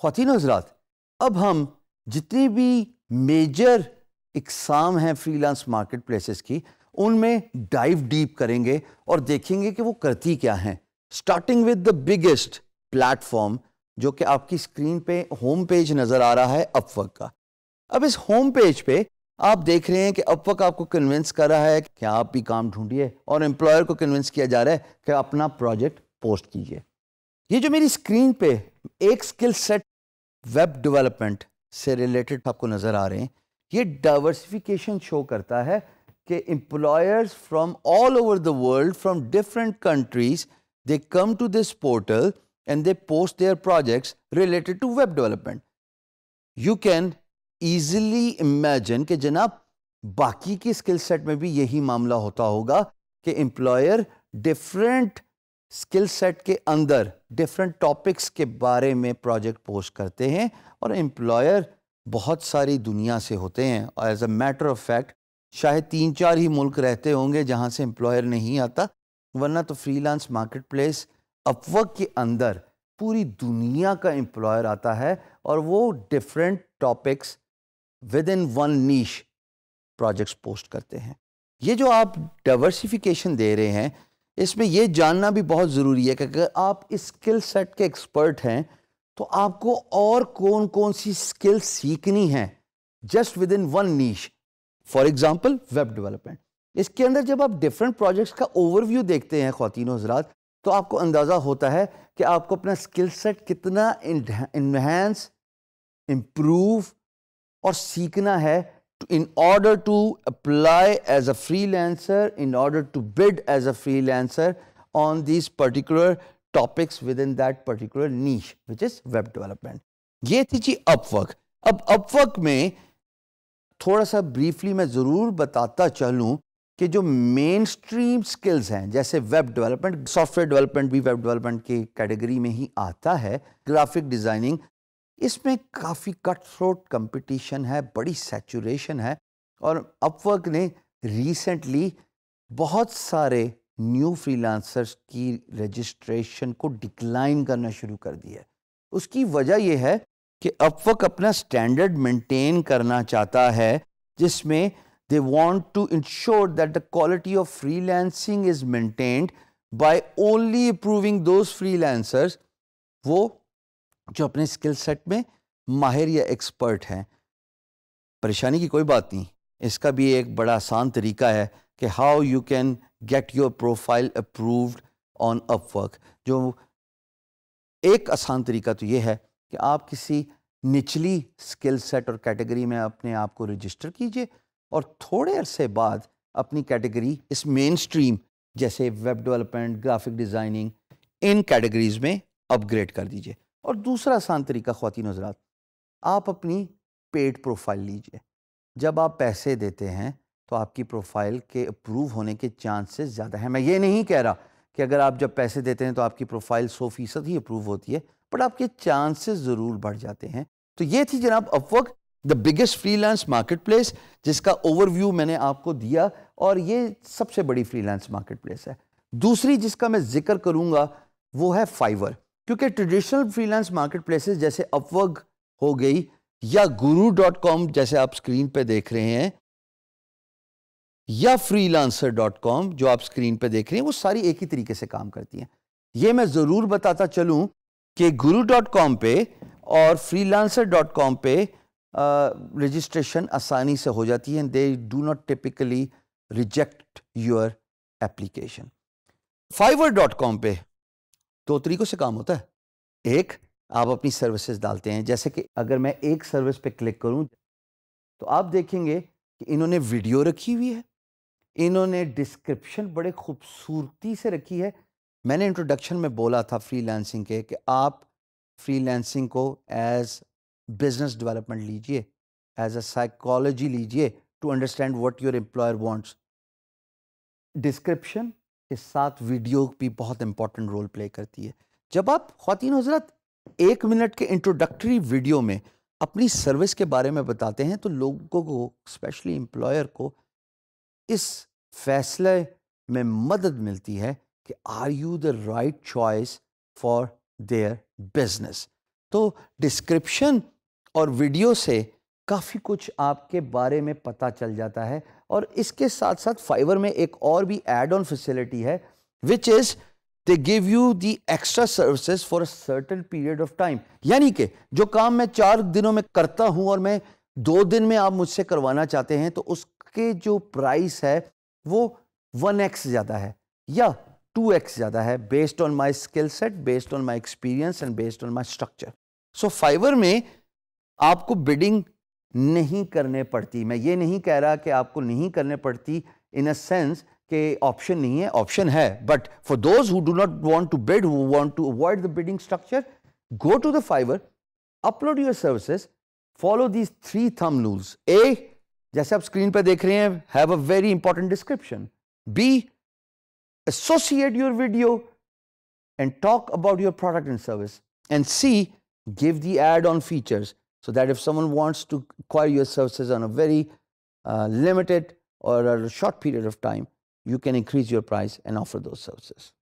خواتین و حضرات، اب ہم جتنی بھی میجر اقسام ہیں فری لانس مارکیٹ پلیسز کی، ان میں ڈائیو ڈیپ کریں گے اور دیکھیں گے کہ وہ کرتی کیا ہیں. Starting with the biggest plate form جو کہ آپ کی اسکرین پہ ہوم پیج نظر آ رہا ہے اپ ورک کا. اب اس ہوم پیج پہ آپ دیکھ رہے ہیں کہ اپ ورک آپ کو کنونس کر رہا ہے کہ آپ بھی کام ڈھونڈیے، اور امپلائر کو کنونس کیا جا رہا ہے کہ اپنا پروجیکٹ پوسٹ کیجیے. یہ جو میری اسکرین پہ ایک اسکل سیٹ ویب ڈیولپمنٹ سے ریلیٹڈ آپ کو نظر آ رہے ہیں، یہ ڈائیورسفیکیشن شو کرتا ہے کہ employers from all over the world, from different countries, they come to this portal and they post their projects related to web development. You can easily imagine کہ جناب باقی کی اسکل سیٹ میں بھی یہی معاملہ ہوتا ہوگا کہ امپلائر ڈفرینٹ اسکل سیٹ کے اندر ڈفرینٹ ٹاپکس کے بارے میں پروجیکٹ پوسٹ کرتے ہیں، اور امپلائر بہت ساری دنیا سے ہوتے ہیں. اور as a matter of fact شاید 3-4 ہی ملک رہتے ہوں گے جہاں سے امپلائر نہیں آتا، ورنہ تو فری لانس مارکیٹ پلیس اپ ورک کے اندر پوری دنیا کا امپلائر آتا ہے، اور وہ different topics with in one niche projects post کرتے ہیں. یہ جو آپ ڈائیورسفیکیشن دے رہے ہیں، اس میں یہ جاننا بھی بہت ضروری ہے کہ اگر آپ اس اسکل سیٹ کے ایکسپرٹ ہیں تو آپ کو اور کون کون سی اسکل سیکھنی ہیں just with in one niche. For example web development. اس کے اندر جب آپ ڈفرینٹ پروجیکٹس کا اوور ویو دیکھتے ہیں خواتین و حضرات، تو آپ کو اندازہ ہوتا ہے کہ آپ کو اپنا اسکل سیٹ کتنا انہینس، امپروو اور سیکھنا ہے in order to apply as a freelancer, in order to bid as a freelancer on these particular topics within that particular niche, which is web development. یہ تھی جی اپ ورک. اب اپ work میں تھوڑا سا بریفلی میں ضرور بتاتا چلوں کہ جو مین اسٹریم اسکلز ہیں، جیسے web development, soft where development بھی ویب ڈیولپمنٹ کی کیٹیگری میں ہی آتا ہے، گرافک ڈیزائننگ، اس میں کافی کٹ تھروٹ کمپٹیشن ہے، بڑی سیچوریشن ہے. اور اپ ورک نے ریسنٹلی بہت سارے نیو فری لانسرز کی رجسٹریشن کو ڈکلائن کرنا شروع کر دیا ہے. اس کی وجہ یہ ہے کہ اپ ورک اپنا سٹینڈرڈ مینٹین کرنا چاہتا ہے، جس میں they want to ensure that the quality of freelancing is maintained by only approving those freelancers, وہ جو اپنے اسکل سیٹ میں ماہر یا ایکسپرٹ ہیں. پریشانی کی کوئی بات نہیں، اس کا بھی ایک بڑا آسان طریقہ ہے کہ how you can get your profile approved on Upwork. جو ایک آسان طریقہ تو یہ ہے کہ آپ کسی نچلی اسکل سیٹ اور کیٹیگری میں اپنے آپ کو رجسٹر کیجئے، اور تھوڑے عرصے بعد اپنی کیٹیگری اس مین اسٹریم جیسے ویب ڈیولپمنٹ، گرافک ڈیزائننگ، ان کیٹیگریز میں اپ گریڈ کر دیجئے. اور دوسرا آسان طریقہ خواتین و حضرات، آپ اپنی پیڈ پروفائل لیجئے. جب آپ پیسے دیتے ہیں تو آپ کی پروفائل کے اپروو ہونے کے چانسز زیادہ ہیں. میں یہ نہیں کہہ رہا کہ اگر آپ جب پیسے دیتے ہیں تو آپ کی پروفائل 100% ہی اپروو ہوتی ہے، بٹ آپ کے چانسز ضرور بڑھ جاتے ہیں. تو یہ تھی جناب Upwork, the biggest freelance marketplace, جس کا اوور ویو میں نے آپ کو دیا، اور یہ سب سے بڑی فری لانس مارکیٹ پلیس ہے. دوسری جس کا میں ذکر کروں گا وہ ہے فائیور، کیونکہ traditional free lance market places جیسے اپ ورک ہو گئی یا guru.com جیسے آپ اسکرین پہ دیکھ رہے ہیں، یا freelancer.com جو آپ اسکرین پہ دیکھ رہے ہیں، وہ ساری ایک ہی طریقے سے کام کرتی ہیں. یہ میں ضرور بتاتا چلوں کہ guru.com پہ اور freelancer.com پہ رجسٹریشن آسانی سے ہو جاتی ہے. they do not typically reject your application. fiverr.com پہ 2 طریقوں سے کام ہوتا ہے. ایک، آپ اپنی سروسز ڈالتے ہیں، جیسے کہ اگر میں ایک سروس پہ کلک کروں تو آپ دیکھیں گے کہ انہوں نے ویڈیو رکھی ہوئی ہے، انہوں نے ڈسکرپشن بڑے خوبصورتی سے رکھی ہے. میں نے انٹروڈکشن میں بولا تھا فری لانسنگ کے کہ آپ فری لانسنگ کو ایز بزنس ڈیولپمنٹ لیجئے، ایز اے سائیکالوجی لیجئے to understand what your employer wants. Description کے ساتھ ویڈیو بھی بہت امپورٹنٹ رول پلے کرتی ہے. جب آپ خواتین حضرات 1 منٹ کے انٹروڈکٹری ویڈیو میں اپنی سروس کے بارے میں بتاتے ہیں تو لوگوں کو اسپیشلی امپلائر کو اس فیصلے میں مدد ملتی ہے کہ are you the right choice for their business. تو ڈسکرپشن اور ویڈیو سے کافی کچھ آپ کے بارے میں پتہ چل جاتا ہے. اور اس کے ساتھ ساتھ فائیور میں ایک اور بھی ایڈ آن فیسلٹی ہے وچ از they give you the extra services for a certain period of time. یعنی کہ جو کام میں 4 دنوں میں کرتا ہوں اور میں 2 دن میں آپ مجھ سے کروانا چاہتے ہیں تو اس کے جو پرائس ہے وہ 1x زیادہ ہے یا 2x زیادہ ہے based on my skill set, based on my experience and based on my structure. So Fiverr میں آپ کو bidding نہیں کرنے پڑتی. میں یہ نہیں کہہ رہا کہ آپ کو نہیں کرنے پڑتی in a sense کہ آپشن نہیں ہے, آپشن ہے, but for those who do not want to bid, who want to avoid the bidding structure, go to the Fiverr, upload your services, follow these 3 thumb rules. A, جیسے آپ screen پہ دیکھ رہے ہیں, have a very important description. B, associate your video and talk about your product and service. And C, give the add-on features so that if someone wants to acquire your services on a very limited or a short period of time, you can increase your price and offer those services.